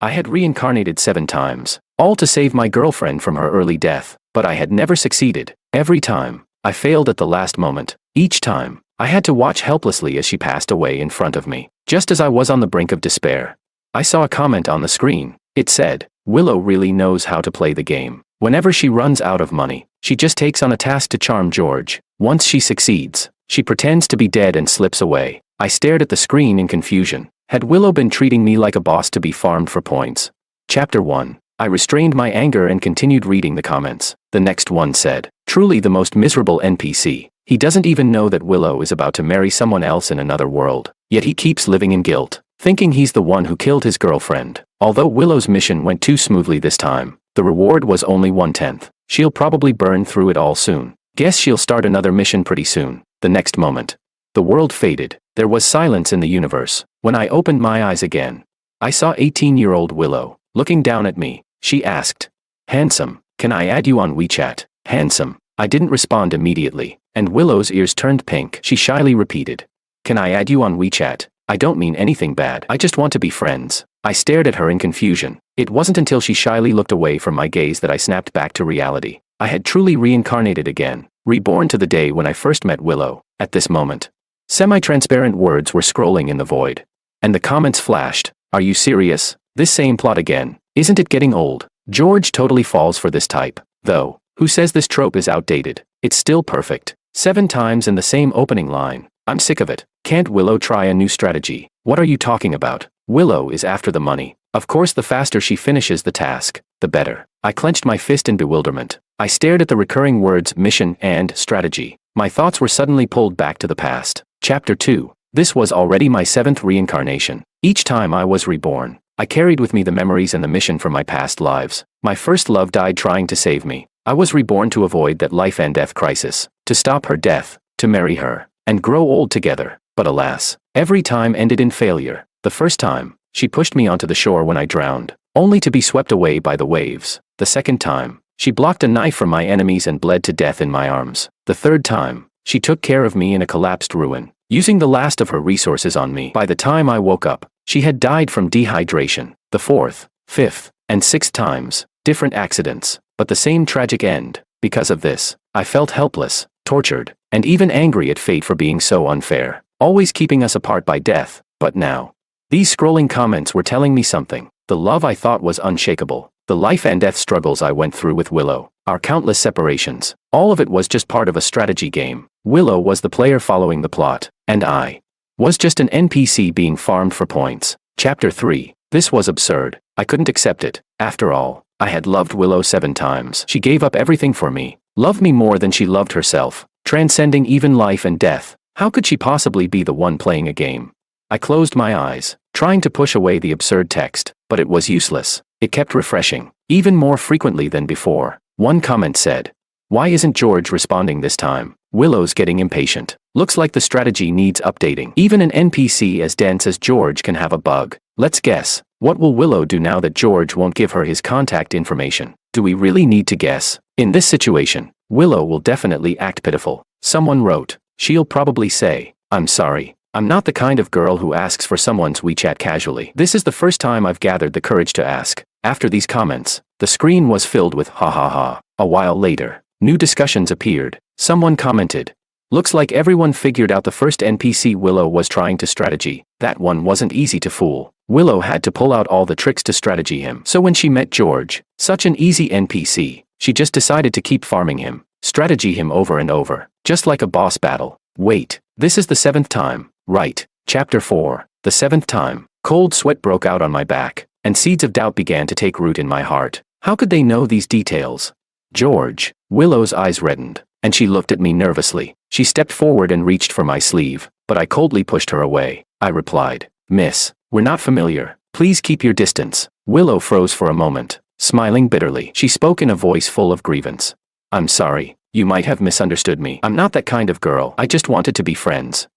I had reincarnated 7 times, all to save my girlfriend from her early death, but I had never succeeded. Every time, I failed at the last moment. Each time, I had to watch helplessly as she passed away in front of me, just as I was on the brink of despair. I saw a comment on the screen. It said, "Willow really knows how to play the game. Whenever she runs out of money, she just takes on a task to charm George. Once she succeeds, she pretends to be dead and slips away." I stared at the screen in confusion. Had Willow been treating me like a boss to be farmed for points? Chapter 1. I restrained my anger and continued reading the comments. The next one said, "Truly the most miserable NPC. He doesn't even know that Willow is about to marry someone else in another world. Yet he keeps living in guilt, thinking he's the one who killed his girlfriend. Although Willow's mission went too smoothly this time, the reward was only 1/10. She'll probably burn through it all soon. Guess she'll start another mission pretty soon." The next moment, the world faded. There was silence in the universe. When I opened my eyes again, I saw 18-year-old Willow, looking down at me. She asked, "Handsome, can I add you on WeChat?" Handsome. I didn't respond immediately, and Willow's ears turned pink. She shyly repeated, "Can I add you on WeChat? I don't mean anything bad. I just want to be friends." I stared at her in confusion. It wasn't until she shyly looked away from my gaze that I snapped back to reality. I had truly reincarnated again, reborn to the day when I first met Willow. At this moment, semi-transparent words were scrolling in the void. And the comments flashed. "Are you serious? This same plot again? Isn't it getting old? George totally falls for this type. Though, who says this trope is outdated? It's still perfect. 7 times in the same opening line. I'm sick of it. Can't Willow try a new strategy?" "What are you talking about? Willow is after the money. Of course, the faster she finishes the task, the better." I clenched my fist in bewilderment. I stared at the recurring words mission and strategy. My thoughts were suddenly pulled back to the past. Chapter 2. This was already my 7th reincarnation. Each time I was reborn, I carried with me the memories and the mission from my past lives. My first love died trying to save me. I was reborn to avoid that life and death crisis, to stop her death, to marry her, and grow old together. But alas, every time ended in failure. The first time, she pushed me onto the shore when I drowned, only to be swept away by the waves. The second time, she blocked a knife from my enemies and bled to death in my arms. The third time, she took care of me in a collapsed ruin, using the last of her resources on me. By the time I woke up, she had died from dehydration. The fourth, fifth, and sixth times, different accidents, but the same tragic end. Because of this, I felt helpless, tortured, and even angry at fate for being so unfair, always keeping us apart by death. But now, these scrolling comments were telling me something. The love I thought was unshakable, the life and death struggles I went through with Willow, our countless separations, all of it was just part of a strategy game. Willow was the player following the plot, and I was just an NPC being farmed for points. Chapter 3. This was absurd. I couldn't accept it. After all, I had loved Willow 7 times. She gave up everything for me, loved me more than she loved herself, transcending even life and death. How could she possibly be the one playing a game? I closed my eyes, trying to push away the absurd text, but it was useless. It kept refreshing, even more frequently than before. One comment said, "Why isn't George responding this time? Willow's getting impatient. Looks like the strategy needs updating. Even an NPC as dense as George can have a bug. Let's guess, what will Willow do now that George won't give her his contact information?" Do we really need to guess? In this situation, Willow will definitely act pitiful. Someone wrote, "She'll probably say, 'I'm sorry. I'm not the kind of girl who asks for someone's WeChat casually.'" This is the first time I've gathered the courage to ask. After these comments, the screen was filled with ha ha ha. A while later, new discussions appeared. Someone commented, "Looks like everyone figured out the first NPC Willow was trying to strategy. That one wasn't easy to fool. Willow had to pull out all the tricks to strategy him. So when she met George, such an easy NPC, she just decided to keep farming him, strategy him over and over, just like a boss battle. Wait, this is the 7th time, right?" Chapter 4. The 7th time. Cold sweat broke out on my back, and seeds of doubt began to take root in my heart. How could they know these details? George. Willow's eyes reddened, and she looked at me nervously. She stepped forward and reached for my sleeve, but I coldly pushed her away. I replied, "Miss, we're not familiar. Please keep your distance." Willow froze for a moment, smiling bitterly. She spoke in a voice full of grievance. "I'm sorry, you might have misunderstood me. I'm not that kind of girl. I just wanted to be friends.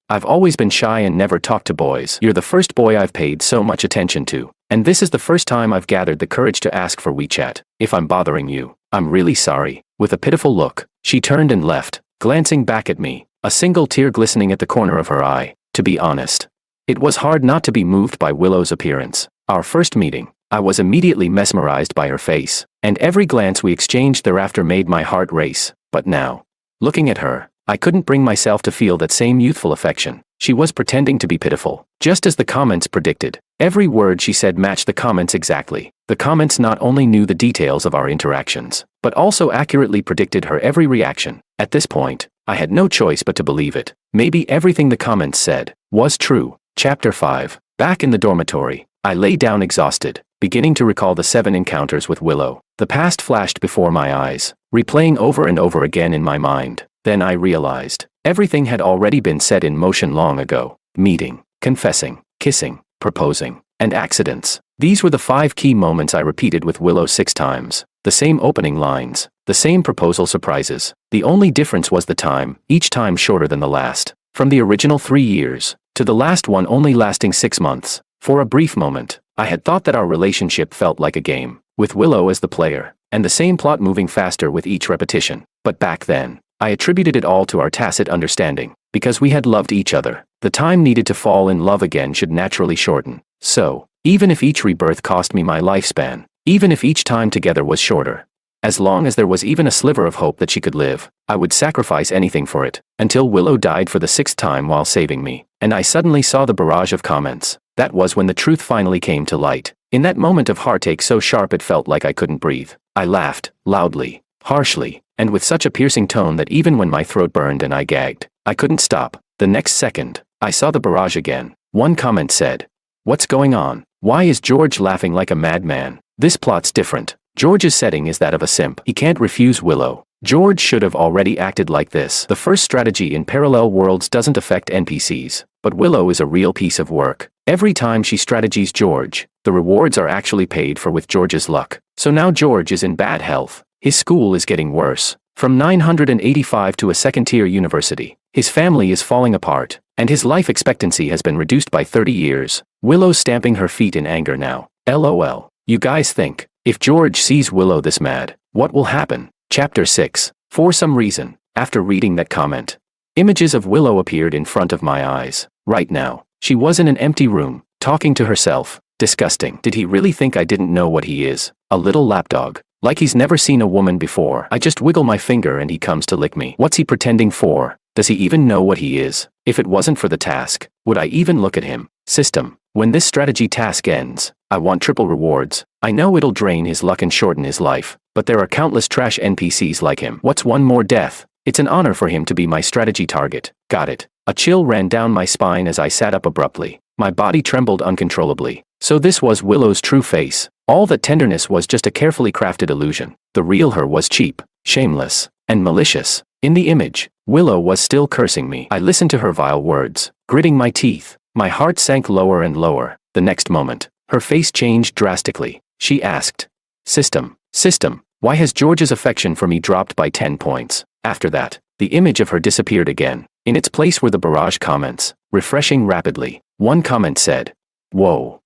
I've always been shy and never talked to boys. You're the first boy I've paid so much attention to, and this is the first time I've gathered the courage to ask for WeChat. If I'm bothering you, I'm really sorry." With a pitiful look, she turned and left, glancing back at me, a single tear glistening at the corner of her eye. To be honest, it was hard not to be moved by Willow's appearance. Our first meeting, I was immediately mesmerized by her face, and every glance we exchanged thereafter made my heart race. But now, looking at her, I couldn't bring myself to feel that same youthful affection. She was pretending to be pitiful, just as the comments predicted. Every word she said matched the comments exactly. The comments not only knew the details of our interactions, but also accurately predicted her every reaction. At this point, I had no choice but to believe it. Maybe everything the comments said was true. Chapter 5. Back in the dormitory, I lay down exhausted, beginning to recall the 7 encounters with Willow. The past flashed before my eyes, replaying over and over again in my mind. Then I realized, everything had already been set in motion long ago. Meeting, confessing, kissing, proposing, and accidents. These were the 5 key moments I repeated with Willow 6 times. The same opening lines, the same proposal surprises. The only difference was the time, each time shorter than the last. From the original 3 years, to the last one only lasting 6 months. For a brief moment, I had thought that our relationship felt like a game, with Willow as the player, and the same plot moving faster with each repetition. But back then, I attributed it all to our tacit understanding. Because we had loved each other, the time needed to fall in love again should naturally shorten. So, even if each rebirth cost me my lifespan, even if each time together was shorter, as long as there was even a sliver of hope that she could live, I would sacrifice anything for it, until Willow died for the 6th time while saving me, and I suddenly saw the barrage of comments. That was when the truth finally came to light. In that moment of heartache so sharp it felt like I couldn't breathe, I laughed, loudly, harshly, and with such a piercing tone that even when my throat burned and I gagged, I couldn't stop. The next second, I saw the barrage again. One comment said, "What's going on? Why is George laughing like a madman? This plot's different. George's setting is that of a simp. He can't refuse Willow. George should have already acted like this." The first strategy in parallel worlds doesn't affect NPCs, but Willow is a real piece of work. Every time she strategies George, the rewards are actually paid for with George's luck. So now George is in bad health. His school is getting worse. From 985 to a second-tier university. His family is falling apart, and his life expectancy has been reduced by 30 years. Willow's stamping her feet in anger now. LOL. You guys think, if George sees Willow this mad, what will happen? Chapter 6. For some reason, after reading that comment, images of Willow appeared in front of my eyes. Right now, she was in an empty room, talking to herself. Disgusting. Did he really think I didn't know what he is? A little lapdog. Like he's never seen a woman before. I just wiggle my finger and he comes to lick me. What's he pretending for? Does he even know what he is? If it wasn't for the task, would I even look at him? System. When this strategy task ends, I want triple rewards. I know it'll drain his luck and shorten his life, but there are countless trash NPCs like him. What's one more death? It's an honor for him to be my strategy target. Got it. A chill ran down my spine as I sat up abruptly. My body trembled uncontrollably. So this was Willow's true face. All that tenderness was just a carefully crafted illusion. The real her was cheap, shameless, and malicious. In the image, Willow was still cursing me. I listened to her vile words, gritting my teeth. My heart sank lower and lower. The next moment, her face changed drastically. She asked, System, why has George's affection for me dropped by 10 points? After that, the image of her disappeared again. In its place were the barrage comments, refreshing rapidly. One comment said, Whoa,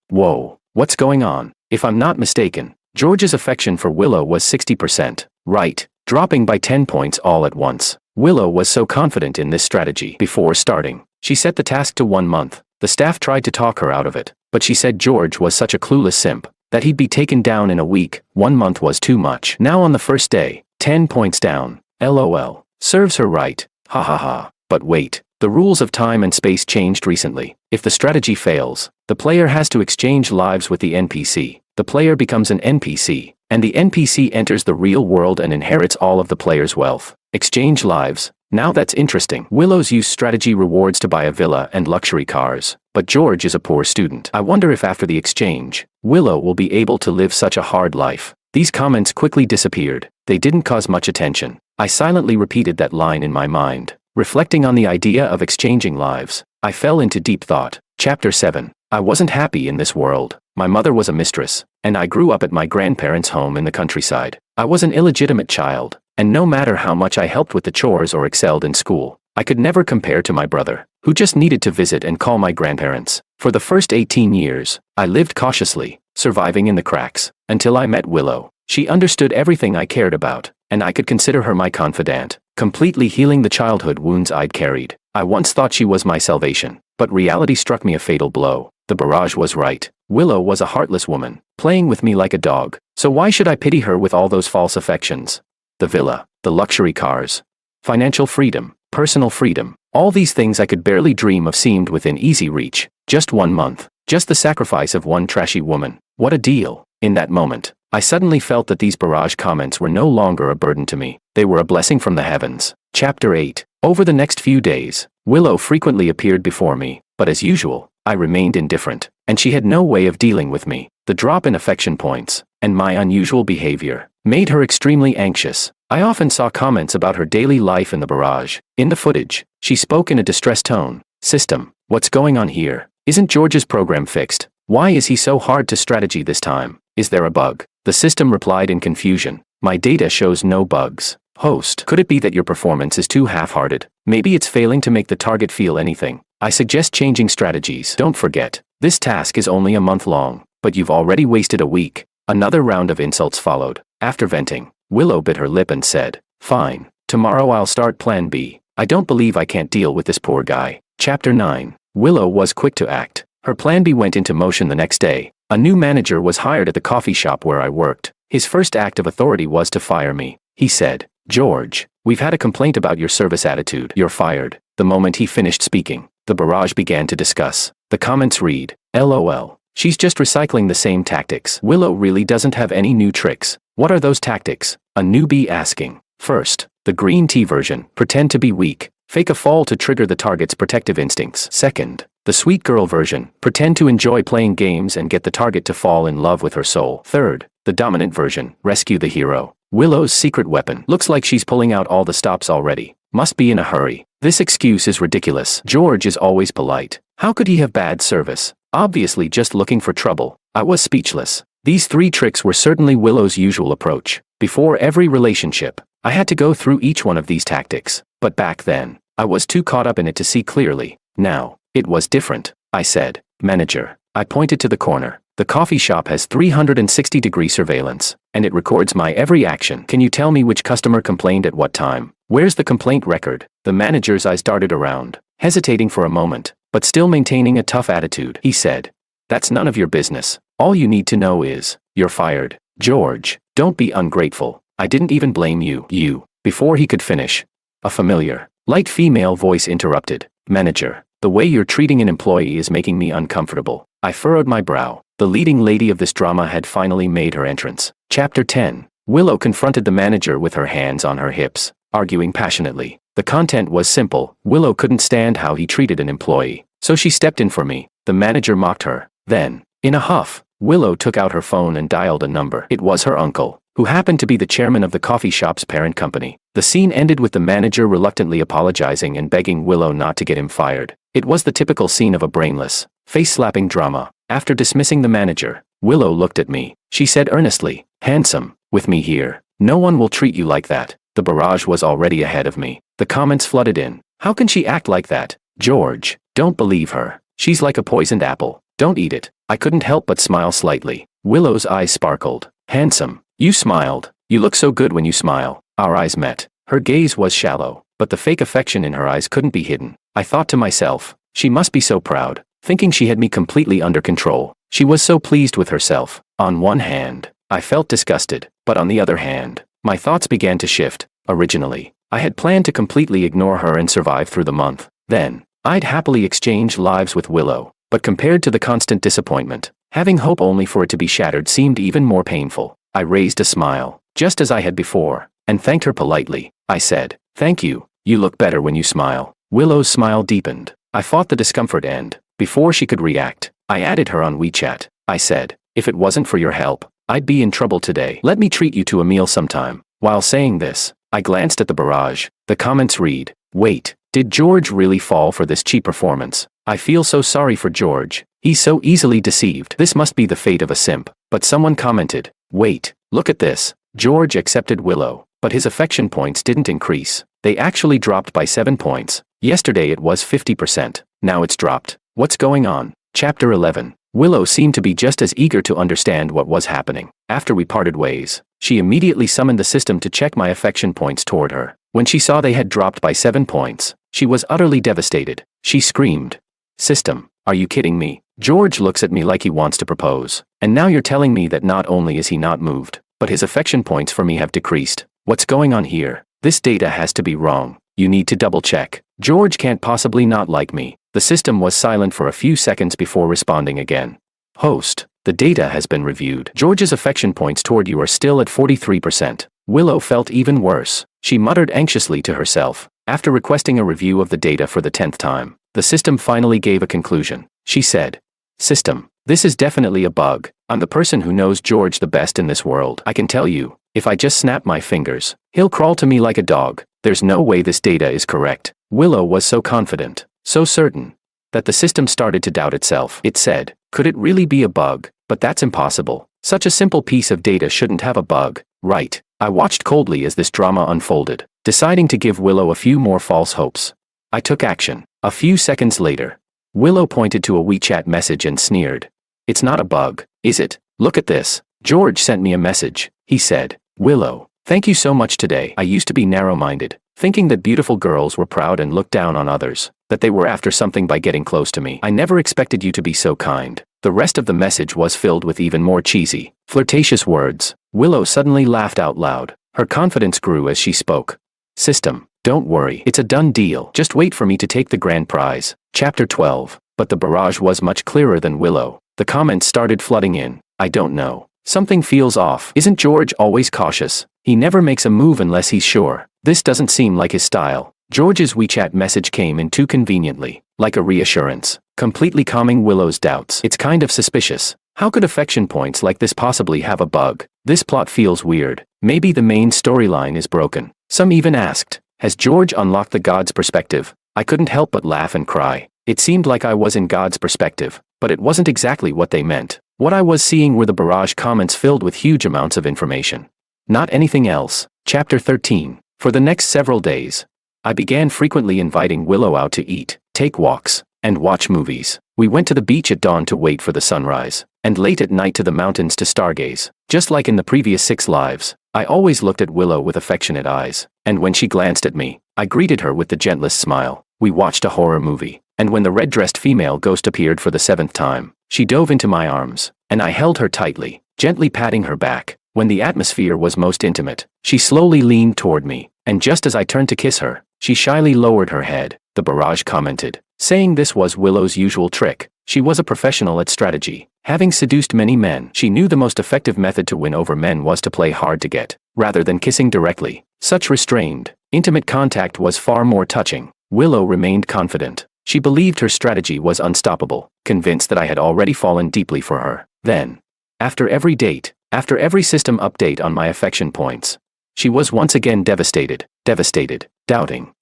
what's going on? If I'm not mistaken, George's affection for Willow was 60%, right, dropping by 10 points all at once. Willow was so confident in this strategy. Before starting, she set the task to 1 month. The staff tried to talk her out of it, but she said George was such a clueless simp that he'd be taken down in a week. 1 month was too much. Now on the first day, 10 points down. LOL. Serves her right. Ha ha ha. But wait. The rules of time and space changed recently. If the strategy fails, the player has to exchange lives with the NPC. The player becomes an NPC, and the NPC enters the real world and inherits all of the player's wealth. Exchange lives. Now that's interesting. Willow's use strategy rewards to buy a villa and luxury cars, but George is a poor student. I wonder if after the exchange, Willow will be able to live such a hard life. These comments quickly disappeared. They didn't cause much attention. I silently repeated that line in my mind. Reflecting on the idea of exchanging lives, I fell into deep thought. Chapter 7. I wasn't happy in this world. My mother was a mistress, and I grew up at my grandparents' home in the countryside. I was an illegitimate child, and no matter how much I helped with the chores or excelled in school, I could never compare to my brother, who just needed to visit and call my grandparents. For the first 18 years, I lived cautiously, surviving in the cracks, until I met Willow. She understood everything I cared about, and I could consider her my confidant, completely healing the childhood wounds I'd carried. I once thought she was my salvation, but reality struck me a fatal blow. The barrage was right. Willow was a heartless woman, playing with me like a dog. So why should I pity her with all those false affections? The villa, the luxury cars, financial freedom, personal freedom, all these things I could barely dream of seemed within easy reach. Just 1 month, just the sacrifice of one trashy woman. What a deal. In that moment, I suddenly felt that these barrage comments were no longer a burden to me. They were a blessing from the heavens. Chapter 8. Over the next few days, Willow frequently appeared before me, but as usual, I remained indifferent, and she had no way of dealing with me. The drop in affection points, and my unusual behavior, made her extremely anxious. I often saw comments about her daily life in the barrage. In the footage, she spoke in a distressed tone. System, what's going on here? Isn't George's program fixed? Why is he so hard to strategy this time? Is there a bug? The system replied in confusion. My data shows no bugs. Host, could it be that your performance is too half-hearted? Maybe it's failing to make the target feel anything. I suggest changing strategies. Don't forget, this task is only a month long, but you've already wasted a week. Another round of insults followed. After venting, Willow bit her lip and said, "Fine, tomorrow I'll start Plan B. I don't believe I can't deal with this poor guy." Chapter 9. Willow was quick to act. Her Plan B went into motion the next day. A new manager was hired at the coffee shop where I worked. His first act of authority was to fire me. He said, "George, we've had a complaint about your service attitude. You're fired." The moment he finished speaking, the barrage began to discuss. The comments read, "LOL. She's just recycling the same tactics. Willow really doesn't have any new tricks." What are those tactics? A newbie asking. First, the green tea version. Pretend to be weak. Fake a fall to trigger the target's protective instincts. Second, the sweet girl version. Pretend to enjoy playing games and get the target to fall in love with her soul. Third, the dominant version. Rescue the hero. Willow's secret weapon. Looks like she's pulling out all the stops already. Must be in a hurry. This excuse is ridiculous. George is always polite. How could he have bad service? Obviously just looking for trouble. I was speechless. These 3 tricks were certainly Willow's usual approach. Before every relationship, I had to go through each one of these tactics. But back then, I was too caught up in it to see clearly. Now, it was different. I said, "Manager." I pointed to the corner. "The coffee shop has 360-degree surveillance, and it records my every action. Can you tell me which customer complained at what time? Where's the complaint record?" The manager's eyes darted around, hesitating for a moment, but still maintaining a tough attitude. He said, "That's none of your business. All you need to know is, you're fired." "George, don't be ungrateful. I didn't even blame you." Before he could finish, a familiar, light female voice interrupted. "Manager, the way you're treating an employee is making me uncomfortable." I furrowed my brow. The leading lady of this drama had finally made her entrance. Chapter 10. Willow confronted the manager with her hands on her hips, arguing passionately. The content was simple. Willow couldn't stand how he treated an employee, so she stepped in for me. The manager mocked her. Then, in a huff, Willow took out her phone and dialed a number. It was her uncle, who happened to be the chairman of the coffee shop's parent company. The scene ended with the manager reluctantly apologizing and begging Willow not to get him fired. It was the typical scene of a brainless, face-slapping drama. After dismissing the manager, Willow looked at me. She said earnestly, "Handsome, with me here, no one will treat you like that." The barrage was already ahead of me. The comments flooded in. "How can she act like that? George, don't believe her. She's like a poisoned apple. Don't eat it." I couldn't help but smile slightly. Willow's eyes sparkled. "Handsome, you smiled. You look so good when you smile." Our eyes met. Her gaze was shallow, but the fake affection in her eyes couldn't be hidden. I thought to myself, she must be so proud, thinking she had me completely under control. She was so pleased with herself. On one hand, I felt disgusted, but on the other hand, my thoughts began to shift. Originally, I had planned to completely ignore her and survive through the month. Then, I'd happily exchange lives with Willow. But compared to the constant disappointment, having hope only for it to be shattered seemed even more painful. I raised a smile, just as I had before, and thanked her politely. I said, "Thank you. You look better when you smile." Willow's smile deepened. I fought the discomfort and, before she could react, I added her on WeChat. I said, "If it wasn't for your help, I'd be in trouble today. Let me treat you to a meal sometime." While saying this, I glanced at the barrage. The comments read, "Wait, did George really fall for this cheap performance? I feel so sorry for George. He's so easily deceived. This must be the fate of a simp." But someone commented, "Wait, look at this. George accepted Willow, but his affection points didn't increase. They actually dropped by 7 points. Yesterday it was 50%. Now it's dropped. What's going on?" Chapter 11. Willow seemed to be just as eager to understand what was happening. After we parted ways, she immediately summoned the system to check my affection points toward her. When she saw they had dropped by 7 points, she was utterly devastated. She screamed, "System, are you kidding me? George looks at me like he wants to propose. And now you're telling me that not only is he not moved, but his affection points for me have decreased. What's going on here? This data has to be wrong. You need to double check. George can't possibly not like me. The system was silent for a few seconds before responding again. Host, the data has been reviewed. George's affection points toward you are still at 43%. Willow felt even worse. She muttered anxiously to herself. After requesting a review of the data for the 10th time, the system finally gave a conclusion. She said, "System, this is definitely a bug. I'm the person who knows George the best in this world. I can tell you, if I just snap my fingers, he'll crawl to me like a dog. There's no way this data is correct." Willow was so confident, so certain, that the system started to doubt itself. It said, "Could it really be a bug? But that's impossible. Such a simple piece of data shouldn't have a bug, right?" I watched coldly as this drama unfolded, deciding to give Willow a few more false hopes. I took action. A few seconds later, Willow pointed to a WeChat message and sneered. "It's not a bug, is it? Look at this. George sent me a message," he said. "Willow, thank you so much today. I used to be narrow-minded, thinking that beautiful girls were proud and looked down on others, that they were after something by getting close to me. I never expected you to be so kind." The rest of the message was filled with even more cheesy, flirtatious words. Willow suddenly laughed out loud. Her confidence grew as she spoke. "System, don't worry. It's a done deal. Just wait for me to take the grand prize." Chapter 12. But the barrage was much clearer than Willow. The comments started flooding in. "I don't know. Something feels off. Isn't George always cautious? He never makes a move unless he's sure. This doesn't seem like his style." George's WeChat message came in too conveniently, like a reassurance, completely calming Willow's doubts. "It's kind of suspicious. How could affection points like this possibly have a bug? This plot feels weird. Maybe the main storyline is broken." Some even asked, "Has George unlocked the God's perspective?" I couldn't help but laugh and cry. It seemed like I was in God's perspective, but it wasn't exactly what they meant. What I was seeing were the barrage comments filled with huge amounts of information. Not anything else. Chapter 13. For the next several days, I began frequently inviting Willow out to eat, take walks, and watch movies. We went to the beach at dawn to wait for the sunrise, and late at night to the mountains to stargaze. Just like in the previous 6 lives, I always looked at Willow with affectionate eyes, and when she glanced at me, I greeted her with the gentlest smile. We watched a horror movie, and when the red-dressed female ghost appeared for the 7th time, she dove into my arms, and I held her tightly, gently patting her back. When the atmosphere was most intimate, she slowly leaned toward me, and just as I turned to kiss her, she shyly lowered her head. The barrage commented, saying this was Willow's usual trick. She was a professional at strategy. Having seduced many men, she knew the most effective method to win over men was to play hard to get, rather than kissing directly. Such restrained, intimate contact was far more touching. Willow remained confident. She believed her strategy was unstoppable, convinced that I had already fallen deeply for her. Then, after every date, after every system update on my affection points, she was once again devastated, doubting,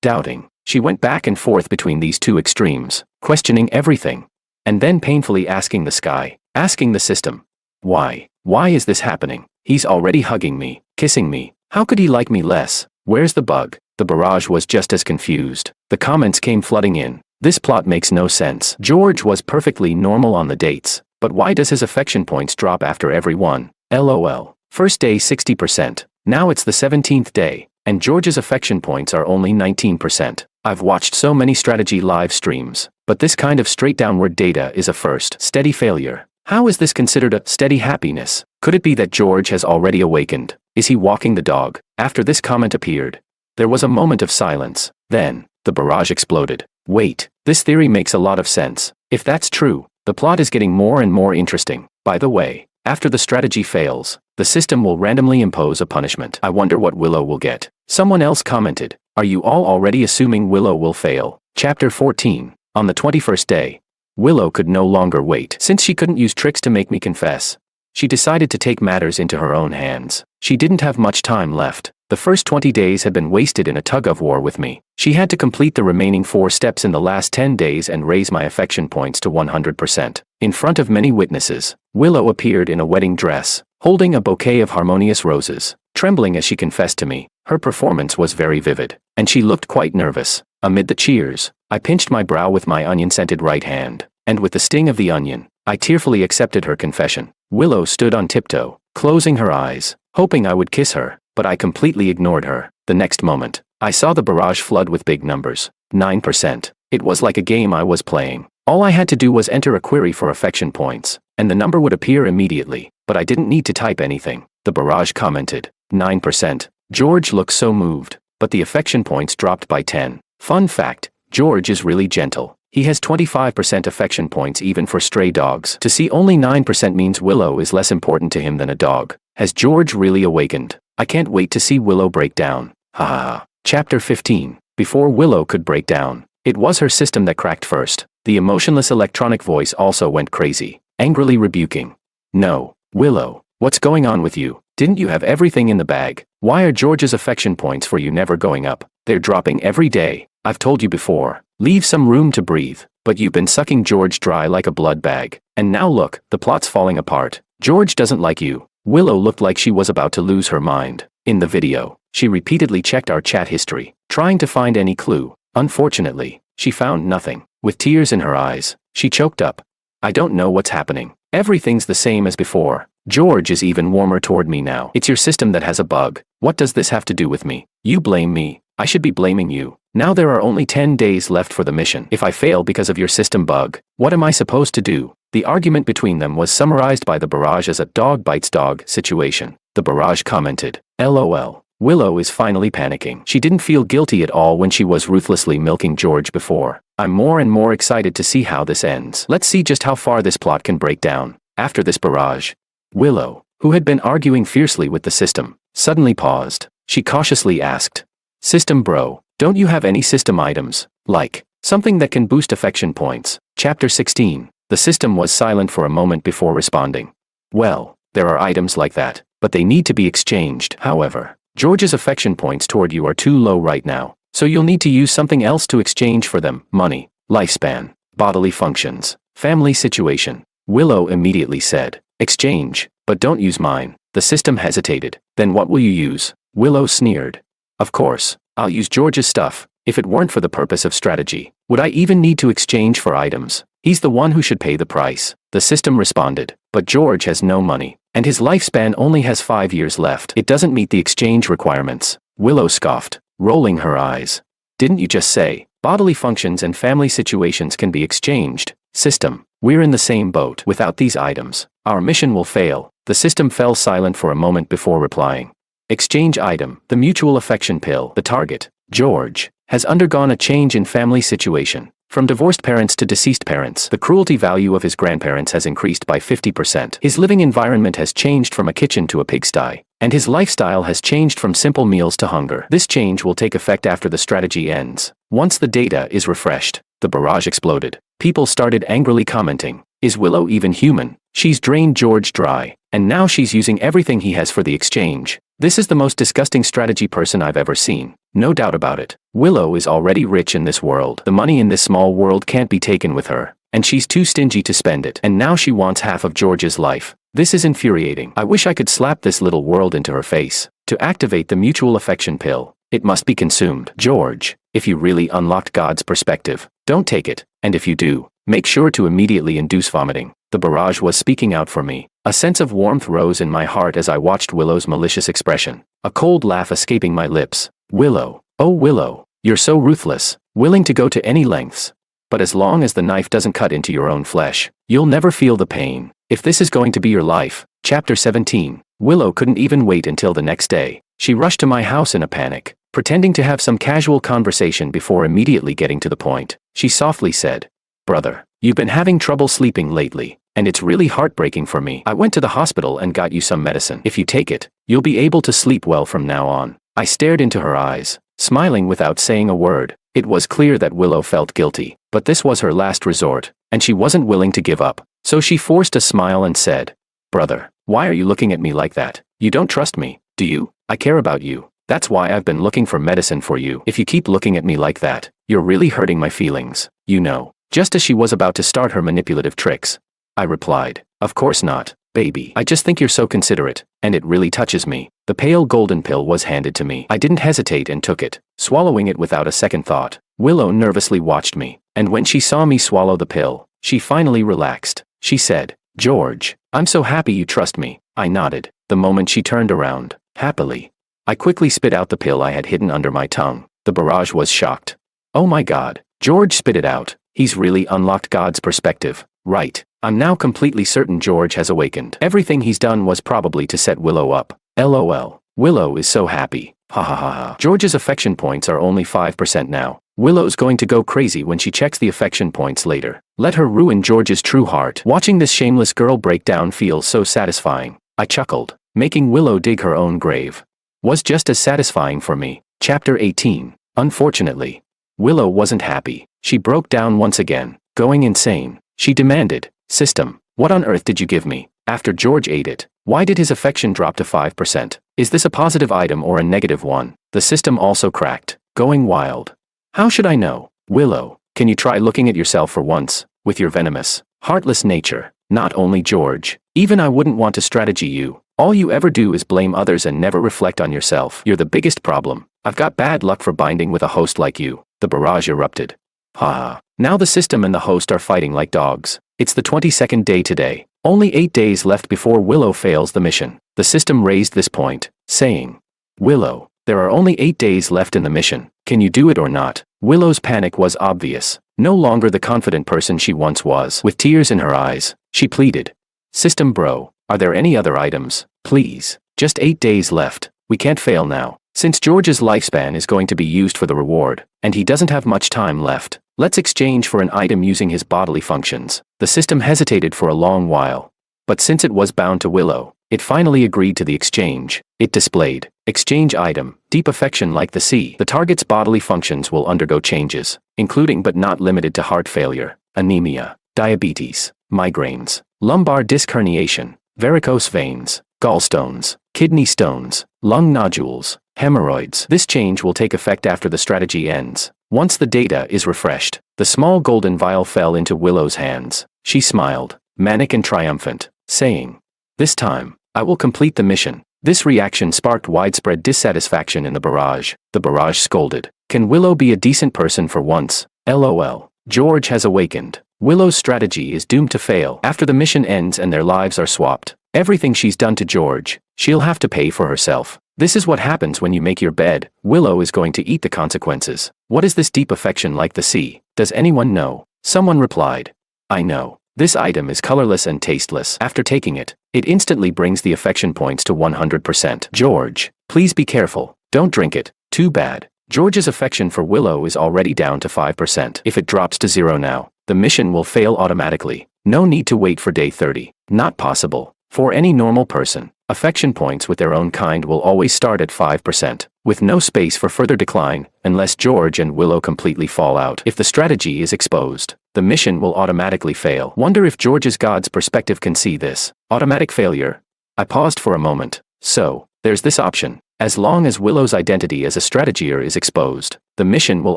doubting. She went back and forth between these two extremes, questioning everything, and then painfully asking the sky, asking the system, why is this happening? He's already hugging me, kissing me. How could he like me less? Where's the bug? The barrage was just as confused. The comments came flooding in. This plot makes no sense. George was perfectly normal on the dates, but why does his affection points drop after every one? LOL. First day 60%. Now it's the 17th day, and George's affection points are only 19%. I've watched so many strategy live streams, but this kind of straight downward data is a first steady failure. How is this considered a steady happiness? Could it be that George has already awakened? Is he walking the dog? After this comment appeared, there was a moment of silence. Then, the barrage exploded. Wait, this theory makes a lot of sense. If that's true, the plot is getting more and more interesting. By the way, after the strategy fails, the system will randomly impose a punishment. I wonder what Willow will get. Someone else commented, are you all already assuming Willow will fail? Chapter 14. On the 21st day, Willow could no longer wait. Since she couldn't use tricks to make me confess, she decided to take matters into her own hands. She didn't have much time left. The first 20 days had been wasted in a tug-of-war with me. She had to complete the remaining 4 steps in the last 10 days and raise my affection points to 100%. In front of many witnesses, Willow appeared in a wedding dress, holding a bouquet of harmonious roses, trembling as she confessed to me. Her performance was very vivid, and she looked quite nervous. Amid the cheers, I pinched my brow with my onion-scented right hand, and with the sting of the onion, I tearfully accepted her confession. Willow stood on tiptoe, closing her eyes, hoping I would kiss her, but I completely ignored her. The next moment, I saw the barrage flood with big numbers. 9%. It was like a game I was playing. All I had to do was enter a query for affection points, and the number would appear immediately, but I didn't need to type anything. The barrage commented. 9%. George looks so moved, but the affection points dropped by 10. Fun fact, George is really gentle. He has 25% affection points even for stray dogs. To see only 9% means Willow is less important to him than a dog. Has George really awakened? I can't wait to see Willow break down. Ha ha ha. Chapter 15. Before Willow could break down, it was her system that cracked first. The emotionless electronic voice also went crazy, angrily rebuking. No, Willow, what's going on with you? Didn't you have everything in the bag? Why are George's affection points for you never going up? They're dropping every day. I've told you before, leave some room to breathe, but you've been sucking George dry like a blood bag. And now look, the plot's falling apart. George doesn't like you. Willow looked like she was about to lose her mind. In the video, she repeatedly checked our chat history, trying to find any clue. Unfortunately, she found nothing. With tears in her eyes, she choked up. I don't know what's happening. Everything's the same as before. George is even warmer toward me now. It's your system that has a bug. What does this have to do with me? You blame me. I should be blaming you. Now there are only 10 days left for the mission. If I fail because of your system bug, what am I supposed to do? The argument between them was summarized by the barrage as a dog bites dog situation. The barrage commented, LOL. Willow is finally panicking. She didn't feel guilty at all when she was ruthlessly milking George before. I'm more and more excited to see how this ends. Let's see just how far this plot can break down. After this barrage, Willow, who had been arguing fiercely with the system, suddenly paused. She cautiously asked, System bro, don't you have any system items, like something that can boost affection points? Chapter 16. The system was silent for a moment before responding. Well, there are items like that, but they need to be exchanged. However, George's affection points toward you are too low right now, so you'll need to use something else to exchange for them. Money, lifespan, bodily functions, family situation. Willow immediately said, exchange, but don't use mine. The system hesitated. Then what will you use? Willow sneered. Of course, I'll use George's stuff. If it weren't for the purpose of strategy, would I even need to exchange for items? He's the one who should pay the price. The system responded, but George has no money, and his lifespan only has 5 years left. It doesn't meet the exchange requirements. Willow scoffed, rolling her eyes. Didn't you just say, bodily functions and family situations can be exchanged? System, we're in the same boat. Without these items, our mission will fail. The system fell silent for a moment before replying. Exchange item, the mutual affection pill. The target, George, has undergone a change in family situation. From divorced parents to deceased parents, the cruelty value of his grandparents has increased by 50%. His living environment has changed from a kitchen to a pigsty, and his lifestyle has changed from simple meals to hunger. This change will take effect after the strategy ends. Once the data is refreshed, the barrage exploded. People started angrily commenting, is Willow even human? She's drained George dry, and now she's using everything he has for the exchange. This is the most disgusting strategy person I've ever seen. No doubt about it. Willow is already rich in this world. The money in this small world can't be taken with her, and she's too stingy to spend it. And now she wants half of George's life. This is infuriating. I wish I could slap this little world into her face. To activate the mutual affection pill, it must be consumed. George, if you really unlocked God's perspective, don't take it, and if you do, make sure to immediately induce vomiting. The barrage was speaking out for me. A sense of warmth rose in my heart as I watched Willow's malicious expression, a cold laugh escaping my lips. Willow, oh Willow, you're so ruthless, willing to go to any lengths. But as long as the knife doesn't cut into your own flesh, you'll never feel the pain. If this is going to be your life. Chapter 17. Willow couldn't even wait until the next day. She rushed to my house in a panic, pretending to have some casual conversation before immediately getting to the point. She softly said, Brother, you've been having trouble sleeping lately, and it's really heartbreaking for me. I went to the hospital and got you some medicine. If you take it, you'll be able to sleep well from now on. I stared into her eyes, smiling without saying a word. It was clear that Willow felt guilty, but this was her last resort, and she wasn't willing to give up. So she forced a smile and said, Brother, why are you looking at me like that? You don't trust me, do you? I care about you. That's why I've been looking for medicine for you. If you keep looking at me like that, you're really hurting my feelings, you know. Just as she was about to start her manipulative tricks, I replied, Of course not, baby. I just think you're so considerate, and it really touches me. The pale golden pill was handed to me. I didn't hesitate and took it, swallowing it without a second thought. Willow nervously watched me, and when she saw me swallow the pill, she finally relaxed. She said, George, I'm so happy you trust me. I nodded, the moment she turned around, happily. I quickly spit out the pill I had hidden under my tongue. The barrage was shocked. Oh my God, George spit it out. He's really unlocked God's perspective. Right. I'm now completely certain George has awakened. Everything he's done was probably to set Willow up. LOL. Willow is so happy. Ha ha ha ha. George's affection points are only 5% now. Willow's going to go crazy when she checks the affection points later. Let her ruin George's true heart. Watching this shameless girl break down feels so satisfying. I chuckled. Making Willow dig her own grave was just as satisfying for me. Chapter 18. Unfortunately, Willow wasn't happy. She broke down once again, going insane. She demanded, "System, what on earth did you give me?" After George ate it, why did his affection drop to 5%? Is this a positive item or a negative one? The system also cracked, going wild. How should I know? Willow, can you try looking at yourself for once, with your venomous, heartless nature? Not only George. Even I wouldn't want to strategy you. All you ever do is blame others and never reflect on yourself. You're the biggest problem. I've got bad luck for binding with a host like you. The barrage erupted. Ha. Now the system and the host are fighting like dogs. It's the 22nd day today. Only 8 days left before Willow fails the mission. The system raised this point, saying, "Willow, there are only 8 days left in the mission. Can you do it or not?" Willow's panic was obvious. No longer the confident person she once was. With tears in her eyes, she pleaded, "System bro, are there any other items? Please. Just 8 days left. We can't fail now. Since George's lifespan is going to be used for the reward, and he doesn't have much time left, let's exchange for an item using his bodily functions." The system hesitated for a long while. But since it was bound to Willow, it finally agreed to the exchange. It displayed, "Exchange item, deep affection like the sea." The target's bodily functions will undergo changes, including but not limited to heart failure, anemia, diabetes, migraines, lumbar disc herniation, varicose veins, gallstones, kidney stones, lung nodules, hemorrhoids. This change will take effect after the strategy ends. Once the data is refreshed, the small golden vial fell into Willow's hands. She smiled, manic and triumphant, saying, "This time, I will complete the mission." This reaction sparked widespread dissatisfaction in the barrage. The barrage scolded, "Can Willow be a decent person for once? LOL. George has awakened. Willow's strategy is doomed to fail. After the mission ends and their lives are swapped, everything she's done to George, she'll have to pay for herself. This is what happens when you make your bed. Willow is going to eat the consequences. What is this deep affection like the sea? Does anyone know? Someone replied, "I know. This item is colorless and tasteless. After taking it, it instantly brings the affection points to 100%. George, please be careful. Don't drink it." Too bad. George's affection for Willow is already down to 5%. If it drops to 0 now, the mission will fail automatically. No need to wait for day 30. Not possible. For any normal person, affection points with their own kind will always start at 5%, with no space for further decline, unless George and Willow completely fall out. If the strategy is exposed, the mission will automatically fail. Wonder if George's God's perspective can see this. Automatic failure. I paused for a moment. So, there's this option. As long as Willow's identity as a strategier is exposed, the mission will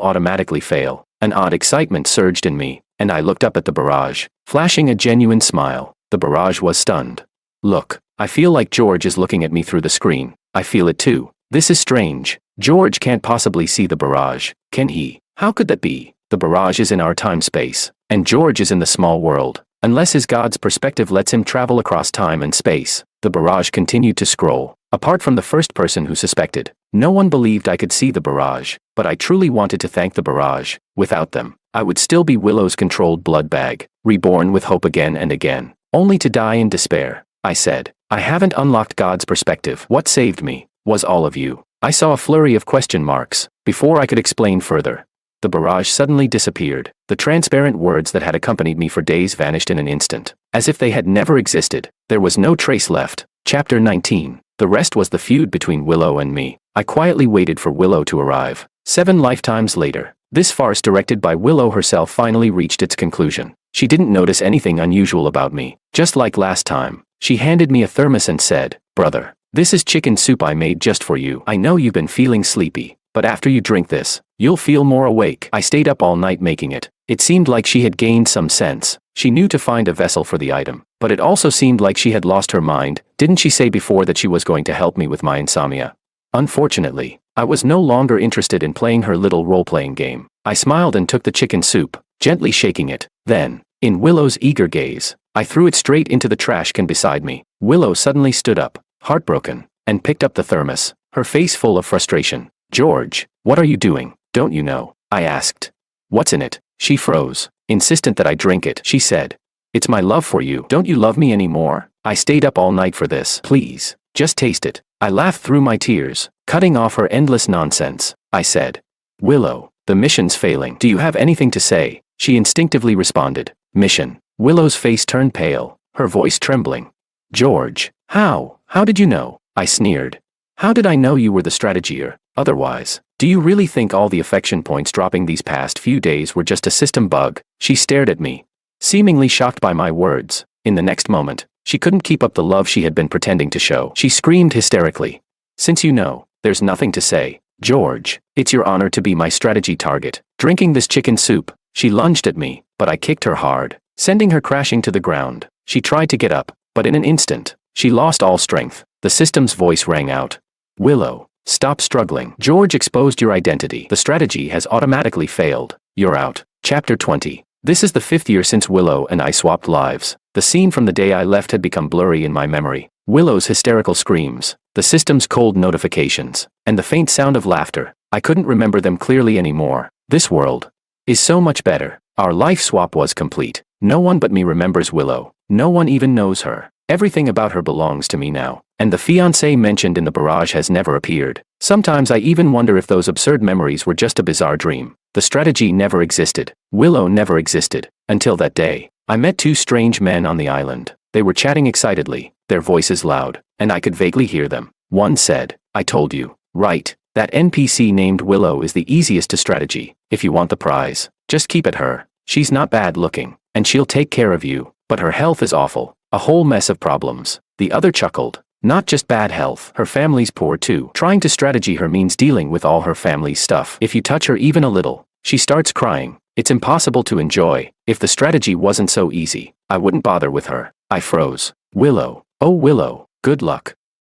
automatically fail. An odd excitement surged in me, and I looked up at the barrage, flashing a genuine smile. The barrage was stunned. "Look, I feel like George is looking at me through the screen. I feel it too. This is strange. George can't possibly see the barrage, can he? How could that be? The barrage is in our time-space, and George is in the small world. Unless his God's perspective lets him travel across time and space." The barrage continued to scroll. Apart from the first person who suspected, no one believed I could see the barrage, but I truly wanted to thank the barrage. Without them, I would still be Willow's controlled blood bag, reborn with hope again and again, only to die in despair. I said, "I haven't unlocked God's perspective. What saved me was all of you." I saw a flurry of question marks before I could explain further. The barrage suddenly disappeared. The transparent words that had accompanied me for days vanished in an instant, as if they had never existed. There was no trace left. Chapter 19. The rest was the feud between Willow and me. I quietly waited for Willow to arrive. 7 lifetimes later, this farce directed by Willow herself finally reached its conclusion. She didn't notice anything unusual about me. Just like last time, she handed me a thermos and said, "Brother, this is chicken soup I made just for you. I know you've been feeling sleepy, but after you drink this, you'll feel more awake." I stayed up all night making it. It seemed like she had gained some sense. She knew to find a vessel for the item, but it also seemed like she had lost her mind. Didn't she say before that she was going to help me with my insomnia? Unfortunately, I was no longer interested in playing her little role-playing game. I smiled and took the chicken soup, gently shaking it. Then, in Willow's eager gaze, I threw it straight into the trash can beside me. Willow suddenly stood up, heartbroken, and picked up the thermos, her face full of frustration. "George, what are you doing? Don't you know?" I asked. "What's in it?" She froze, insistent that I drink it. She said, "It's my love for you. Don't you love me anymore? I stayed up all night for this. Please, just taste it." I laughed through my tears, cutting off her endless nonsense. I said, "Willow, the mission's failing. Do you have anything to say?" She instinctively responded, "Mission." Willow's face turned pale, her voice trembling. "George, how did you know?" I sneered. "How did I know you were the strategy or otherwise? Do you really think all the affection points dropping these past few days were just a system bug?" She stared at me, seemingly shocked by my words. In the next moment, she couldn't keep up the love she had been pretending to show. She screamed hysterically, "Since you know, there's nothing to say. George, it's your honor to be my strategy target. Drinking this chicken soup." She lunged at me, but I kicked her hard, sending her crashing to the ground. She tried to get up, but in an instant, she lost all strength. The system's voice rang out. "Willow, stop struggling. George exposed your identity. The strategy has automatically failed. You're out." Chapter 20. This is the 5th year since Willow and I swapped lives. The scene from the day I left had become blurry in my memory. Willow's hysterical screams, the system's cold notifications, and the faint sound of laughter. I couldn't remember them clearly anymore. This world is so much better. Our life swap was complete. No one but me remembers Willow. No one even knows her. Everything about her belongs to me now. And the fiancé mentioned in the barrage has never appeared. Sometimes I even wonder if those absurd memories were just a bizarre dream. The strategy never existed. Willow never existed. Until that day, I met 2 strange men on the island. They were chatting excitedly, their voices loud, and I could vaguely hear them. One said, "I told you, right? That NPC named Willow is the easiest to strategy. If you want the prize, just keep at her. She's not bad looking, and she'll take care of you, but her health is awful. A whole mess of problems." The other chuckled. "Not just bad health, her family's poor too. Trying to strategy her means dealing with all her family's stuff. If you touch her even a little, she starts crying. It's impossible to enjoy. If the strategy wasn't so easy, I wouldn't bother with her." I froze. "Willow, oh Willow, good luck."